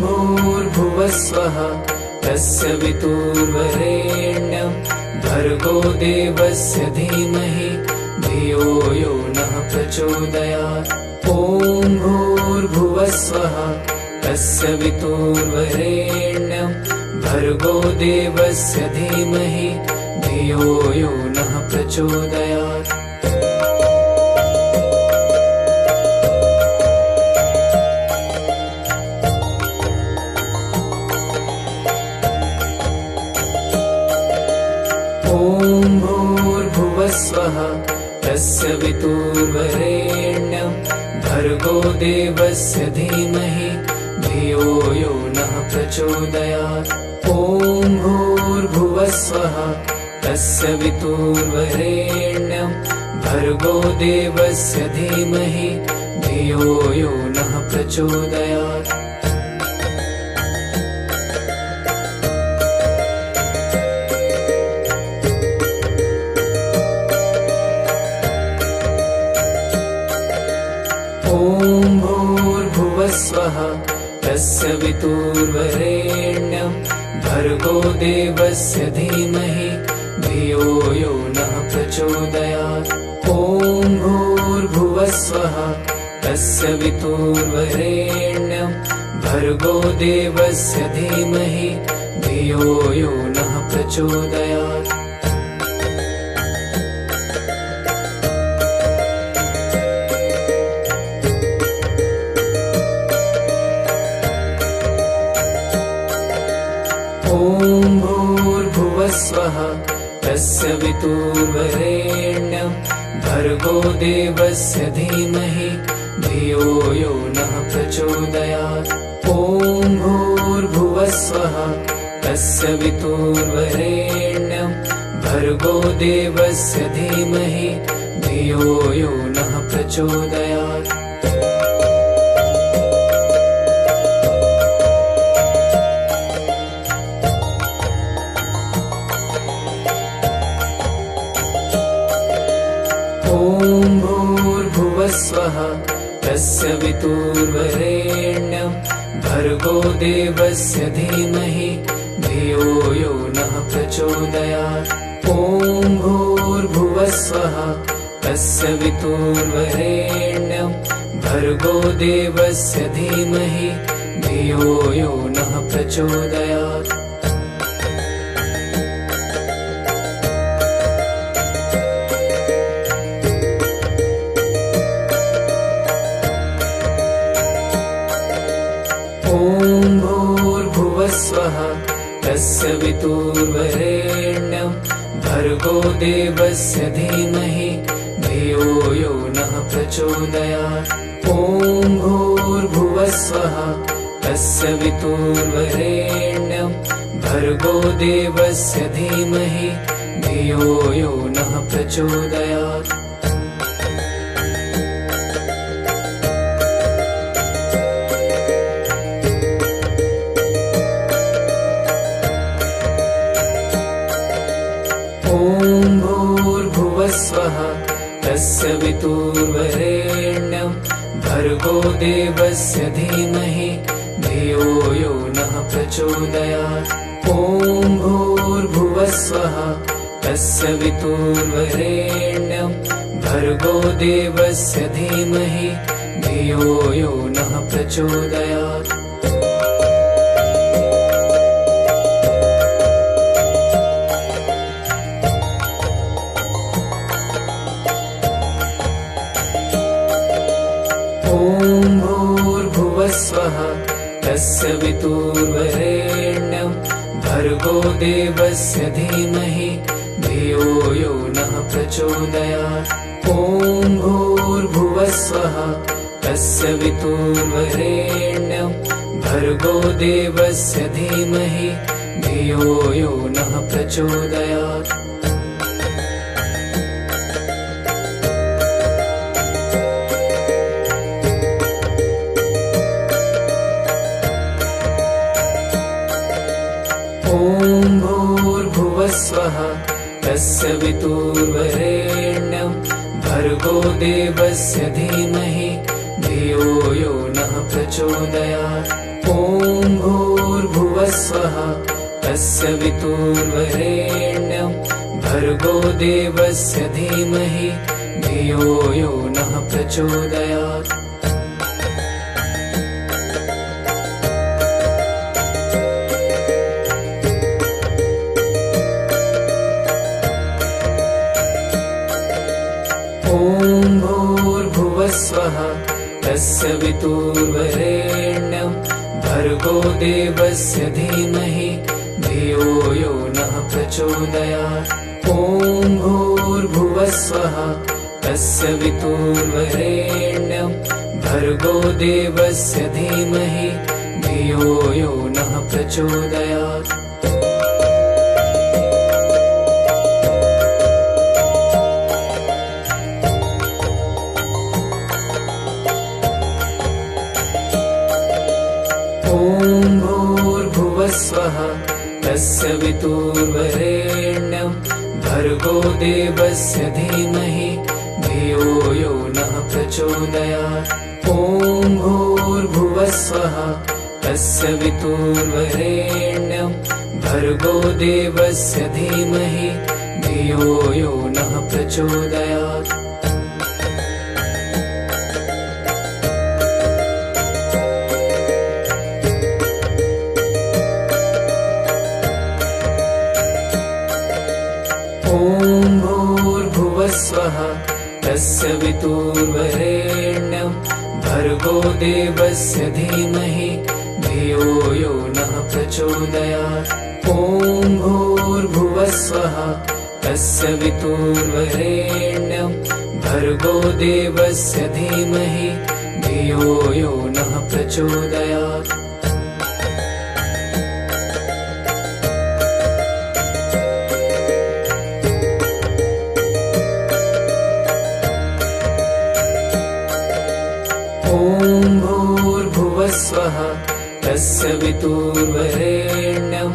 भूर्भुवस्वः तस्य वितुर्वरेण्यं भर्गो देवस्य धीमहि धियो यो नः प्रचोदयात्। ॐ भूर्भुवस्वः तस्य वितुर्वरेण्यं भर्गो देवस्य धीमहि धियो यो नः प्रचोदयात्। ॐ भूर्भुवस्वः तस्य वितुर्वरेण्यं भर्गो देवस्य धीमहि धियो यो नः प्रचोदयात्। ॐ भूर्भुवस्वः तस्य वितुर्वरेण्यं भर्गो देवस्य धीमहि धियो यो नः प्रचोदयात्। ॐ भूर्भुवस्वः तस्य वितुर्वरेण्यं भर्गो देवस्य धीमहि धियो यो नः प्रचोदयात्। ॐ भूर्भुवस्वः तस्य वितुर्वरेण्यं भर्गो देवस्य धीमहि धियो यो नः प्रचोदयात्। ॐ ॐ भूर्भुवस्वः तस्य वितुर्वरेण्यं भर्गो देवस्य धीमहि धियो यो नः प्रचोदयात्। ॐ भूर्भुवस्वः तस्य वितुर्वरेण्यं भर्गो देवस्य धीमहि धियो यो नः प्रचोदयात्। ॐ भूर्भुवस्वः तस्य वितुर्वरेण्यं भर्गो देवस्य धीमहि धियो यो नः प्रचोदयात्। ॐ भूर्भुवस्वः तस्य वितुर्वरेण्यं भर्गो देवस्य धीमहि धियो यो नः प्रचोदयात्। ॐ भूर्भुवस्वः तस्य वितुर्वरेण्यं भर्गो देवस्य धीमहि धियो यो नः प्रचोदयात्। ॐ भूर्भुवस्वः तस्य वितुर्वरेण्यं भर्गो देवस्य धीमहि धियो यो नः प्रचोदयात्। ॐ भूर्भुवस्वः तस्य वितुर्वरेण्यं भर्गो देवस्य धीमहि धियो यो नः प्रचोदयात्। ॐ भूर्भुवस्वः तस्य वितुर्वरेण्यं भर्गो देवस्य धीमहि धियो यो नः प्रचोदयात्। ॐ भूर्भुवस्वः तस्य वितुर्वरेण्यं भर्गो देवस्य धीमहि धियो यो नः प्रचोदयात्। ॐ भूर्भुवस्वः तस्य वितुर्वरेण्यं भर्गो देवस्य धीमहि धियो यो नः प्रचोदयात्। ॐ भूर्भुवस्वः तस्य वितुर्वरेण्यं भर्गो देवस्य धीमहि धियो यो नः प्रचोदयात्। ॐ भूर्भुवस्वः तस्य वितुर्वरेण्यं भर्गो देवस्य धीमहि धियो यो नः प्रचोदयात्। ॐ भूर्भुवस्वः तस्य वितुर्वरेण्यं भर्गो देवस्य धीमहि धियो यो नः प्रचोदयात्। ॐ भूर्भुवस्वः तस्य वितुर्वरेण्यं भर्गो देवस्य धीमहि धियो यो नः प्रचोदयात्। ॐ भूर्भुवस्वः तस्य वितुर्वरेण्यं भर्गो देवस्य धीमहि धियो यो नः प्रचोदयात्। ॐ भूर्भुवस्वः तस्य वितुर्वरेण्यं भर्गो देवस्य धीमहि धियो यो नः प्रचोदयात्। ॐ भूर्भुवस्वः तस्य वितुर्वरेण्यं भर्गो देवस्य धीमहि धियो यो नः प्रचोदयात्। ॐ भूर्भुवस्वः तस्य वितुर्वरेण्यं भर्गो देवस्य धीमहि धियो यो नः प्रचोदयात्। ॐ भूर्भुवस्वः तस्य वितुर्वरेण्यं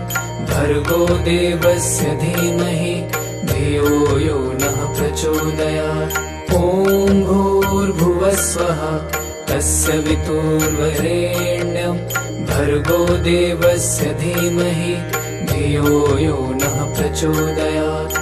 भर्गो देवस्य धीमहि धियो यो नः प्रचोदयात्। ॐ भूर्भुवस्वः तस्य वितुर्वरेण्यं भर्गो देवस्य धीमहि धियो यो नः प्रचोदयात्।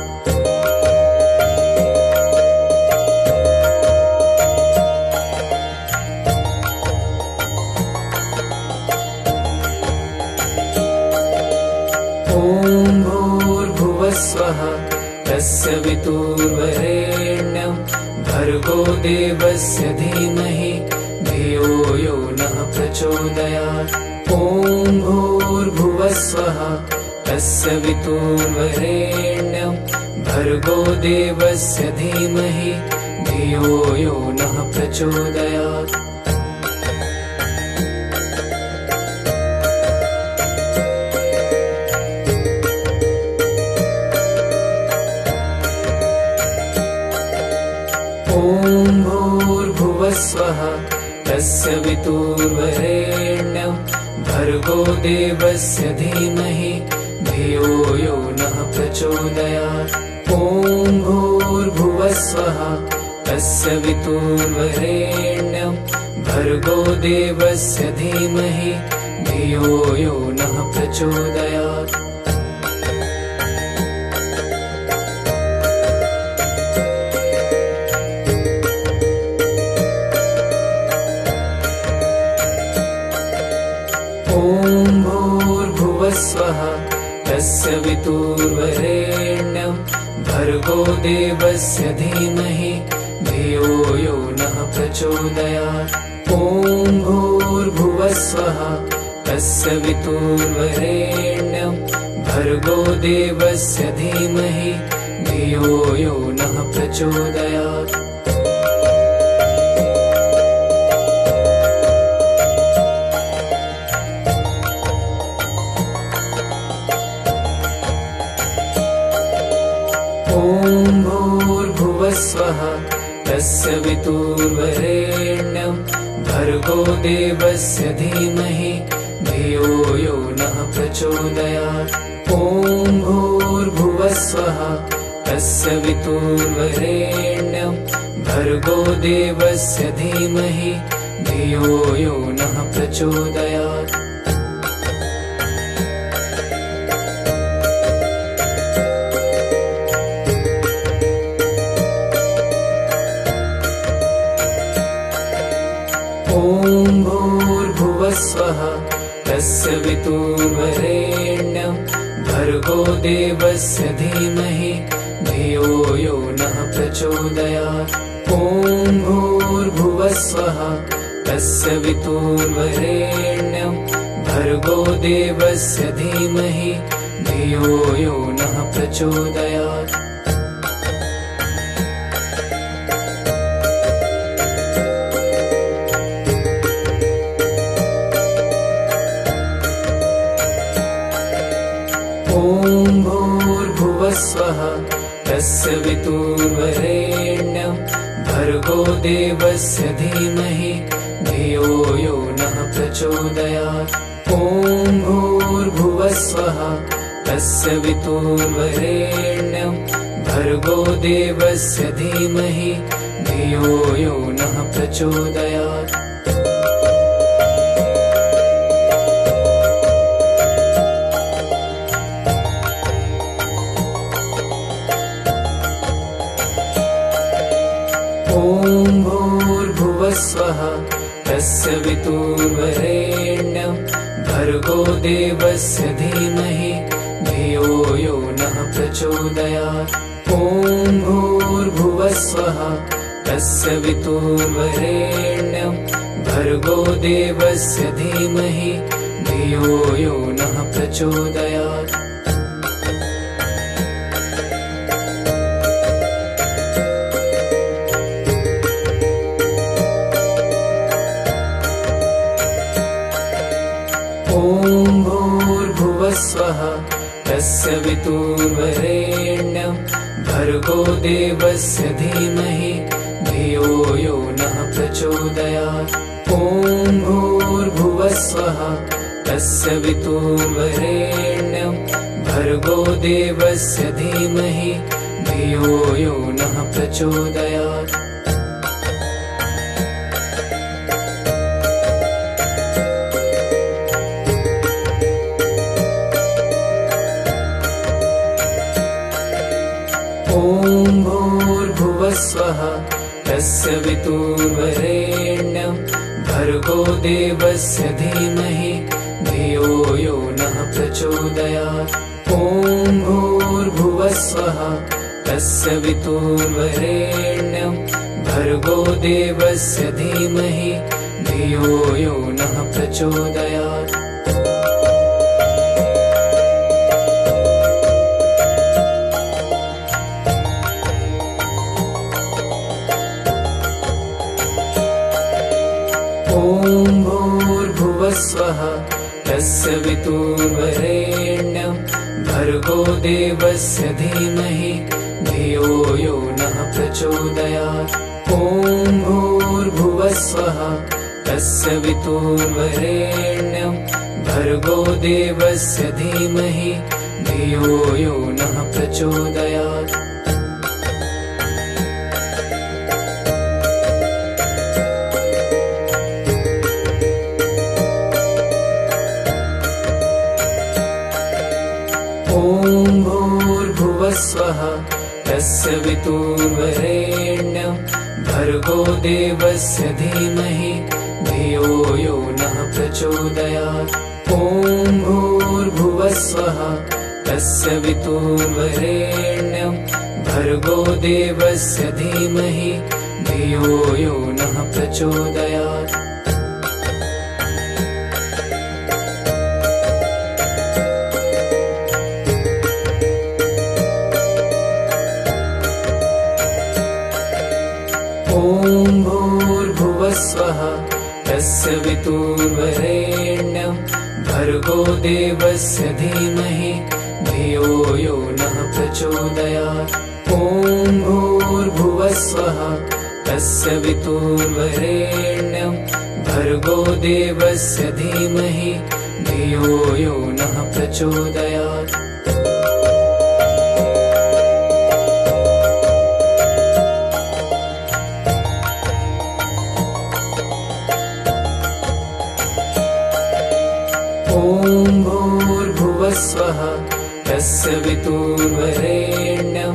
ॐ भूर्भुवस्वः तस्य वितुर्वरेण्यं भर्गो देवस्य धीमहि धियो यो नः प्रचोदयात्। ॐ भूर्भुवस्वः तस्य वितुर्वरेण्यं भर्गो देवस्य धीमहि धियो यो नः प्रचोदयात्। ॐ भूर्भुवस्वः तस्य वितुर्वरेण्यं भर्गो देवस्य धीमहि धियो यो नः प्रचोदयात्। ॐ भूर्भुवस्वः तस्य वितुर्वरेण्यं भर्गो देवस्य धीमहि धियो यो नः प्रचोदयात्। ॐ भूर्भुवस्वः तस्य वितुर्वरेण्यं भर्गो देवस्य धीमहि धियो यो नः प्रचोदयात्। ॐ भूर्भुवस्वः तस्य वितुर्वरेण्यं भर्गो देवस्य धीमहि धियो यो नः प्रचोदयात्। ॐ भूर्भुवस्वः तस्य वितुर्वरेण्यं भर्गो देवस्य धीमहि धियो यो नः प्रचोदयात्। ॐ भूर्भुवस्वः तस्य वितुर्वरेण्यं भर्गो देवस्य धीमहि धियो यो नः प्रचोदयात्। ॐ भूर्भुवस्वः तस्य वितुर्वरेण्यं भर्गो देवस्य धीमहि धियो यो नः प्रचोदयात्। ॐ भूर्भुवस्वः तस्य वितुर्वरेण्यं भर्गो देवस्य धीमहि धियो यो नः प्रचोदयात्। ॐ भूर्भुवस्वः तस्य वितुर्वरेण्यं भर्गो देवस्य धीमहि धियो यो नः प्रचोदयात्। ॐ भूर्भुवस्वः तस्य वितुर्वरेण्यं भर्गो देवस्य धीमहि धियो यो नः प्रचोदयात्। ॐ भूर्भुवस्वः तस्य वितुर्वरेण्यं भर्गो देवस्य धीमहि धियो यो नः प्रचोदयात्। ॐ भूर्भुवस्वः तस्य वितुर्वरेण्यं भर्गो देवस्य धीमहि धियो यो नः प्रचोदयात्। ॐ भूर्भुवस्वः तस्य वितुर्वरेण्यं भर्गो देवस्य धीमहि धियो यो नः प्रचोदयात्। ॐ भूर्भुवस्वः तस्य वितुर्वरेण्यं भर्गो देवस्य धीमहि धियो यो नः प्रचोदयात्। ॐ भूर्भुवस्वः तस्य वितुर्वरेण्यं भर्गो देवस्य धीमहि धियो यो नः प्रचोदयात्। ॐ भूर्भुवस्वः तस्य वितुर्वरेण्यं भर्गो देवस्य धीमहि धियो यो नः प्रचोदयात्। ॐ भूर्भुवस्वः तस्य वितुर्वरेण्यं भर्गो देवस्य धीमहि धियो यो नः प्रचोदयात्। ॐ भूर्भुवस्वः तस्य वितुर्वरेण्यं भर्गो देवस्य धीमहि धियो यो नः प्रचोदयात्। ॐ भूर्भुवस्वः तस्य वितुर्वरेण्यं भर्गो देवस्य धीमहि धियो यो नः प्रचोदयात्। ॐ भूर्भुवस्वः तस्य वितुर्वरेण्यं भर्गो देवस्य धीमहि धियो यो नः प्रचोदयात्। ॐ भूर्भुवस्वः तस्य वितुर्वरेण्यं भर्गो देवस्य धीमहि धियो यो नः प्रचोदयात्। ॐ भूर्भुवस्वः तस्य वितुर्वरेण्यं भर्गो देवस्य धीमहि धियो यो नः प्रचोदयात्। ॐ भूर्भुवस्वः तस्य वितुर्वरेण्यं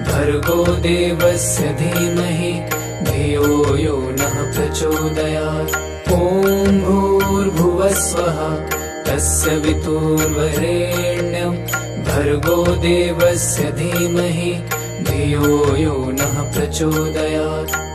भर्गो देवस्य धीमहि धियो यो नः प्रचोदयात्। ॐ भूर्भुवस्वः तस्य वितुर्वरेण्यं भर्गो देवस्य धीमहि धियो यो नः प्रचोदयात्।